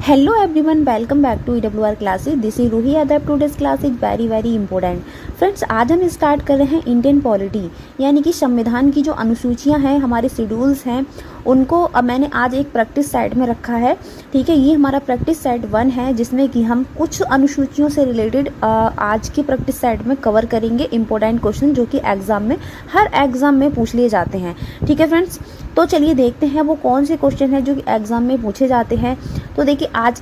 Hello everyone, welcome back to EWR classes. This is Ruhi Adab. Today's class is very important. Friends, आज हम start कर रहे हैं Indian polity यानी कि संविधान की जो अनुसूचियां हैं, हमारे शेड्यूल्स हैं, उनको अब मैंने आज एक प्रैक्टिस सेट में रखा है। ठीक है, ये हमारा प्रैक्टिस सेट 1 है जिसमें कि हम कुछ अनुसूचियों से रिलेटेड आज के प्रैक्टिस सेट में कवर करेंगे इंपॉर्टेंट क्वेश्चन जो कि एग्जाम में हर एग्जाम में पूछ लिए जाते हैं। ठीक है फ्रेंड्स, तो चलिए देखते हैं वो कौन से क्वेश्चन हैं जो कि एग्जाम में पूछे जाते हैं। तो देखिए आज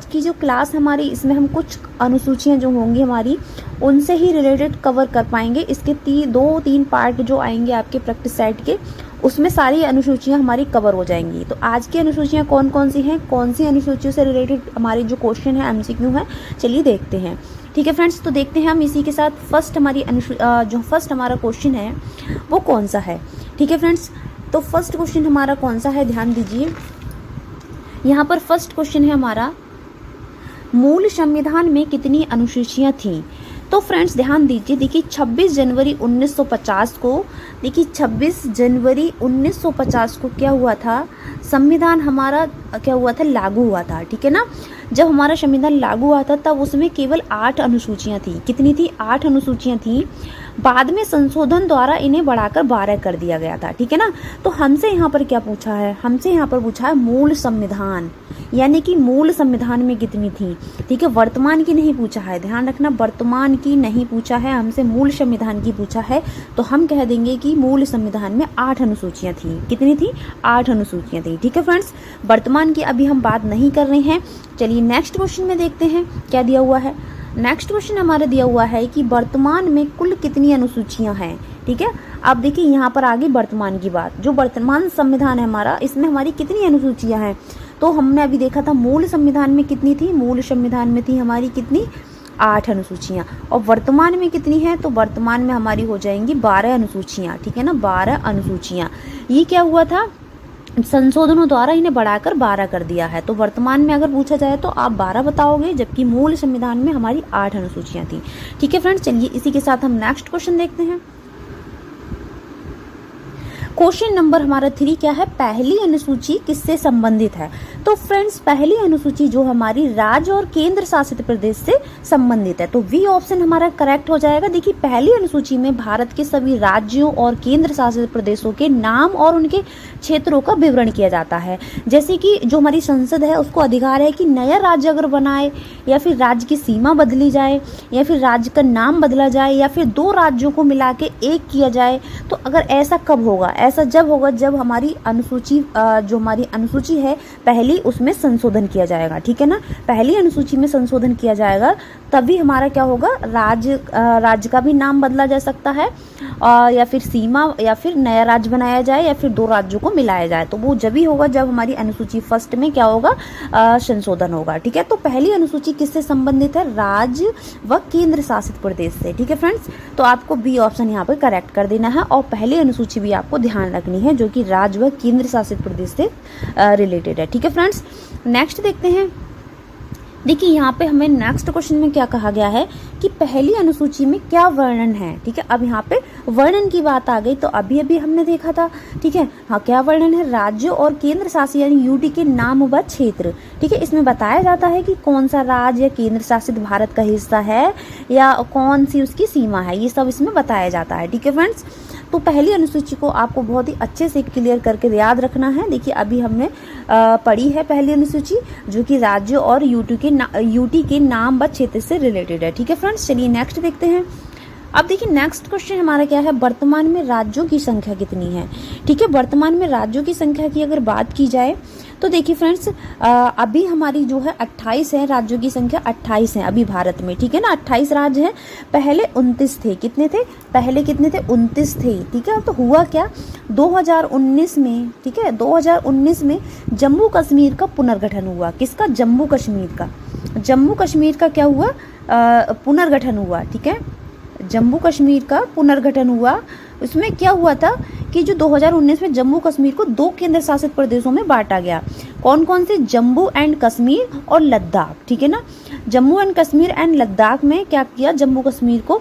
की जो क्लास हमारी, इसमें हम कुछ अनुसूचियां जो होंगी हमारी उनसे ही रिलेटेड कवर कर पाएंगे। इसके 2-3 पार्ट जो आएंगे आपके प्रैक्टिस सेट के, उसमें सारी अनुसूचियां हमारी कवर हो जाएंगी। तो आज की अनुसूचियां कौन कौन सी हैं, कौन सी अनुसूचियों से रिलेटेड हमारे जो क्वेश्चन है एमसीक्यू है, चलिए देखते हैं। ठीक है फ्रेंड्स, तो देखते हैं हम इसी के साथ फर्स्ट हमारा क्वेश्चन है वो कौन सा है। ठीक है फ्रेंड्स, तो फर्स्ट क्वेश्चन हमारा कौन सा है, ध्यान दीजिए। यहाँ पर फर्स्ट क्वेश्चन है हमारा, मूल संविधान में कितनी अनुसूचियां थीं। तो फ्रेंड्स ध्यान दीजिए, देखिए 26 जनवरी 1950 को, देखिए 26 जनवरी 1950 को क्या हुआ था, संविधान हमारा क्या हुआ था, लागू हुआ था। ठीक है ना, जब हमारा संविधान लागू हुआ था तब उसमें केवल 8 अनुसूचियां थी। कितनी थी, 8 अनुसूचियां थी। बाद में संशोधन द्वारा इन्हें बढ़ाकर 12 कर दिया गया था। ठीक है ना, तो हमसे यहाँ पर क्या पूछा है, हमसे यहाँ पर पूछा है मूल संविधान, यानी कि मूल संविधान में कितनी थी। ठीक है, वर्तमान की नहीं पूछा है, ध्यान रखना, वर्तमान की नहीं पूछा है, हमसे मूल संविधान की पूछा है। तो हम कह देंगे कि मूल संविधान में 8 अनुसूचियां थी। कितनी थी, 8 अनुसूचियां थी। ठीक है फ्रेंड्स, वर्तमान की अभी हम बात नहीं कर रहे हैं। चलिए नेक्स्ट क्वेश्चन में देखते हैं क्या दिया हुआ है। नेक्स्ट क्वेश्चन हमारा दिया हुआ है कि वर्तमान में कुल कितनी अनुसूचियां हैं। ठीक है, अब देखिए यहाँ पर आगे वर्तमान की बात, जो वर्तमान संविधान है हमारा, इसमें हमारी कितनी अनुसूचियां हैं। तो हमने अभी देखा था मूल संविधान में कितनी थी, मूल संविधान में थी हमारी कितनी, 8 अनुसूचियां। और वर्तमान में कितनी है, तो वर्तमान में हमारी हो जाएंगी 12 अनुसूचियां। ठीक है ना, 12 अनुसूचियां। ये क्या हुआ था, संशोधनों द्वारा इन्हें बढ़ाकर 12 कर दिया है। तो वर्तमान में अगर पूछा जाए तो आप 12 बताओगे, जबकि मूल संविधान में हमारी 8 अनुसूचियां थी। ठीक है फ्रेंड्स, चलिए इसी के साथ हम नेक्स्ट क्वेश्चन देखते हैं। क्वेश्चन नंबर हमारा 3 क्या है, पहली अनुसूची किससे संबंधित है। तो फ्रेंड्स पहली अनुसूची जो हमारी राज्य और केंद्र शासित प्रदेश से संबंधित है, तो बी ऑप्शन हमारा करेक्ट हो जाएगा। देखिए पहली अनुसूची में भारत के सभी राज्यों और केंद्र शासित प्रदेशों के नाम और उनके क्षेत्रों का विवरण किया जाता है। जैसे कि जो हमारी संसद है उसको अधिकार है कि नया राज्य अगर बनाए, या फिर राज्य की सीमा बदली जाए, या फिर राज्य का नाम बदला जाए, या फिर 2 राज्यों को मिला के एक किया जाए। तो अगर ऐसा कब होगा, ऐसा जब होगा जब हमारी अनुसूची जो हमारी अनुसूची है पहली, उसमें संशोधन किया जाएगा। ठीक है ना, पहली अनुसूची में संशोधन किया जाएगा, तभी हमारा क्या होगा, राज्य का भी नाम बदला जा सकता है, या फिर सीमा, या फिर नया राज्य बनाया जाए, या फिर 2 राज्यों को मिलाया जाए। तो वो जब ही होगा जब हमारी अनुसूची फर्स्ट में क्या होगा, संशोधन होगा। ठीक है, तो पहली अनुसूची किससे संबंधित है, राज्य व केंद्र शासित प्रदेश से। ठीक है फ्रेंड्स, तो आपको बी ऑप्शन यहाँ पर करेक्ट कर देना है, और पहली अनुसूची भी आपको ध्यान रखनी है जो कि राज्य व केंद्र शासित प्रदेश से रिलेटेड है। ठीक है फ्रेंड्स, नेक्स्ट देखते हैं। देखिए यहाँ पे हमें नेक्स्ट क्वेश्चन में क्या कहा गया है कि पहली अनुसूची में क्या वर्णन है। ठीक है, अब यहाँ पे वर्णन की बात आ गई, तो अभी हमने देखा था। ठीक है, हाँ क्या वर्णन है, राज्य और केंद्र शासित यानी यूटी के नाम व क्षेत्र। ठीक है, इसमें बताया जाता है कि कौन सा राज्य या केंद्र शासित भारत का हिस्सा है, या कौन सी उसकी सीमा है, ये सब इसमें बताया जाता है। ठीक है फ्रेंड्स, तो पहली अनुसूची को आपको बहुत ही अच्छे से क्लियर करके याद रखना है। देखिए अभी हमने पढ़ी है पहली अनुसूची जो कि राज्य और यूटी के नाम व क्षेत्र से रिलेटेड है। ठीक है फ्रेंड्स, चलिए नेक्स्ट देखते हैं। अब देखिए नेक्स्ट क्वेश्चन हमारा क्या है, वर्तमान में राज्यों की संख्या कितनी है। ठीक है, वर्तमान में राज्यों की संख्या की अगर बात की जाए तो देखिए फ्रेंड्स अभी हमारी जो है 28 है, राज्यों की संख्या 28 है अभी भारत में। ठीक है ना, 28 राज्य हैं, पहले 29 थे। कितने थे, पहले कितने थे, 29 थे। ठीक है, तो हुआ क्या, 2019 में, ठीक है 2019 में जम्मू कश्मीर का पुनर्गठन हुआ। किसका, जम्मू कश्मीर का, जम्मू कश्मीर का क्या हुआ, पुनर्गठन हुआ। ठीक है, जम्मू कश्मीर का पुनर्गठन हुआ। उसमें क्या हुआ था कि जो 2019 में जम्मू कश्मीर को 2 केंद्र शासित प्रदेशों में बांटा गया। कौन कौन से? जम्मू एंड कश्मीर और लद्दाख, ठीक है ना। जम्मू एंड कश्मीर एंड लद्दाख में क्या किया? जम्मू कश्मीर को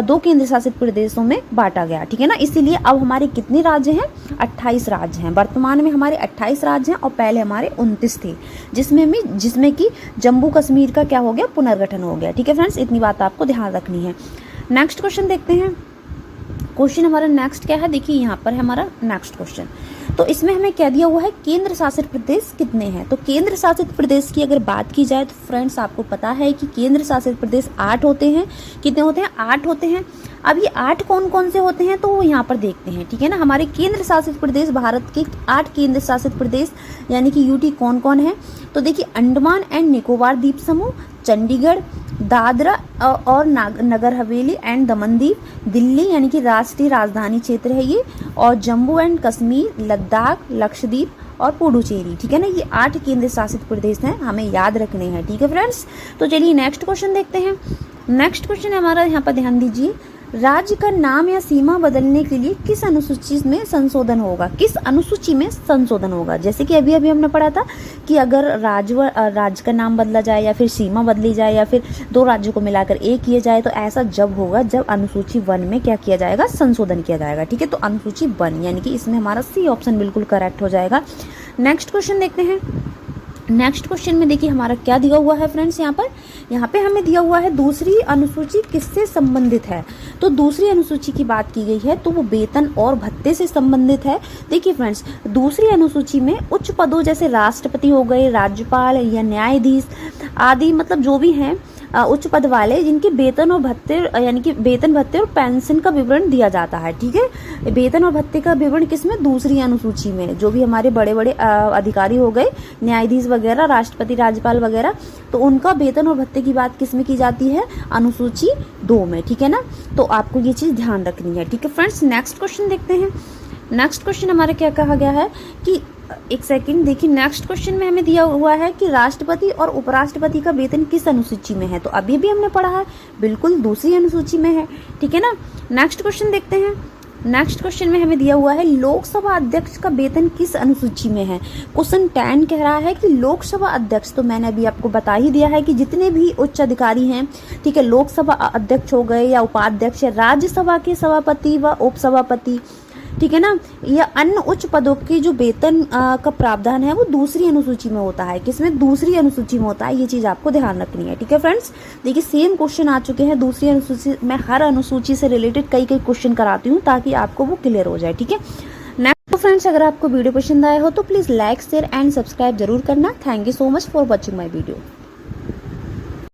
2 केंद्र शासित प्रदेशों में बांटा गया, ठीक है ना। इसीलिए अब हमारे कितने राज्य हैं? 28 राज्य हैं। वर्तमान में हमारे 28 राज्य हैं और पहले हमारे 29 थे, जिसमें कि जम्मू कश्मीर का क्या हो गया? पुनर्गठन हो गया, ठीक है फ्रेंड्स। इतनी बात आपको ध्यान रखनी है। नेक्स्ट क्वेश्चन देखते हैं। क्वेश्चन हमारा नेक्स्ट क्या है? देखिए यहाँ पर है हमारा नेक्स्ट क्वेश्चन। तो इसमें हमें क्या दिया हुआ है? केंद्र शासित प्रदेश कितने हैं? तो केंद्र शासित प्रदेश की अगर बात की जाए तो फ्रेंड्स आपको पता है कि केंद्र शासित प्रदेश 8 होते हैं। कितने होते हैं? 8 होते हैं। अब ये 8 कौन कौन से होते हैं तो वो यहाँ पर देखते हैं, ठीक है ना। हमारे केंद्र शासित प्रदेश, भारत के 8 केंद्र शासित प्रदेश यानी कि यूटी कौन कौन है? तो देखिए, अंडमान एंड निकोबार द्वीप समूह, चंडीगढ़, दादरा और नगर हवेली एंड दमन दीव, दिल्ली यानी कि राष्ट्रीय राजधानी क्षेत्र है ये, और जम्मू एंड कश्मीर, लद्दाख, लक्षद्वीप और पुडुचेरी, ठीक है ना। ये 8 केंद्र शासित प्रदेश हैं, हमें याद रखने हैं, ठीक है फ्रेंड्स। तो चलिए नेक्स्ट क्वेश्चन देखते हैं। नेक्स्ट क्वेश्चन हमारा यहाँ पर ध्यान दीजिए, राज्य का नाम या सीमा बदलने के लिए किस अनुसूची में संशोधन होगा? किस अनुसूची में संशोधन होगा? जैसे कि अभी हमने पढ़ा था कि अगर राज्य का नाम बदला जाए या फिर सीमा बदली जाए या फिर 2 राज्यों को मिलाकर एक किया जाए, तो ऐसा जब होगा जब अनुसूची 1 में क्या किया जाएगा? संशोधन किया जाएगा, ठीक है। तो अनुसूची 1 यानी कि इसमें हमारा सी ऑप्शन बिल्कुल करेक्ट हो जाएगा। नेक्स्ट क्वेश्चन देखते हैं। नेक्स्ट क्वेश्चन में देखिए हमारा क्या दिया हुआ है फ्रेंड्स। यहाँ पे हमें दिया हुआ है दूसरी अनुसूची किससे संबंधित है? तो दूसरी अनुसूची की बात की गई है तो वो वेतन और भत्ते से संबंधित है। देखिए फ्रेंड्स, दूसरी अनुसूची में उच्च पदों जैसे राष्ट्रपति हो गए, राज्यपाल या न्यायाधीश आदि, मतलब जो भी हैं उच्च पद वाले, जिनके वेतन और भत्ते यानी कि वेतन, भत्ते और पेंशन का विवरण दिया जाता है, ठीक है। वेतन और भत्ते का विवरण किसमें? दूसरी अनुसूची में। जो भी हमारे बड़े बड़े अधिकारी हो गए, न्यायाधीश वगैरह, राष्ट्रपति, राज्यपाल वगैरह, तो उनका वेतन और भत्ते की बात किसमें की जाती है? अनुसूची 2 में, ठीक है ना। तो आपको ये चीज ध्यान रखनी है, ठीक है फ्रेंड्स। नेक्स्ट क्वेश्चन देखते हैं। नेक्स्ट क्वेश्चन हमारा क्या कहा गया है कि एक सेकंड देखिए, नेक्स्ट क्वेश्चन में हमें दिया हुआ है कि राष्ट्रपति और उपराष्ट्रपति का वेतन किस अनुसूची में है? तो अभी भी हमने पढ़ा है, बिल्कुल दूसरी अनुसूची में है, ठीक है ना। नेक्स्ट क्वेश्चन देखते हैं। नेक्स्ट क्वेश्चन में हमें दिया हुआ है लोकसभा अध्यक्ष का वेतन किस अनुसूची में है? क्वेश्चन 10 कह रहा है कि लोकसभा अध्यक्ष, तो मैंने अभी आपको बता ही दिया है कि जितने भी उच्च अधिकारी हैं, ठीक है, लोकसभा अध्यक्ष हो गए या उपाध्यक्ष या राज्यसभा के सभापति व उपसभापति, ठीक है ना, या अन्य उच्च पदों की जो वेतन का प्रावधान है वो दूसरी अनुसूची में होता है। किसमें? दूसरी अनुसूची में होता है। ये चीज आपको ध्यान रखनी है, ठीक है फ्रेंड्स। देखिए सेम क्वेश्चन आ चुके हैं दूसरी अनुसूची। मैं हर अनुसूची से रिलेटेड कई क्वेश्चन कराती हूँ ताकि आपको वो क्लियर हो जाए, ठीक है। नेक्स्ट तो फ्रेंड्स, अगर आपको वीडियो पसंद आया हो तो please like, share and subscribe जरूर करना। Thank you so much for watching my video.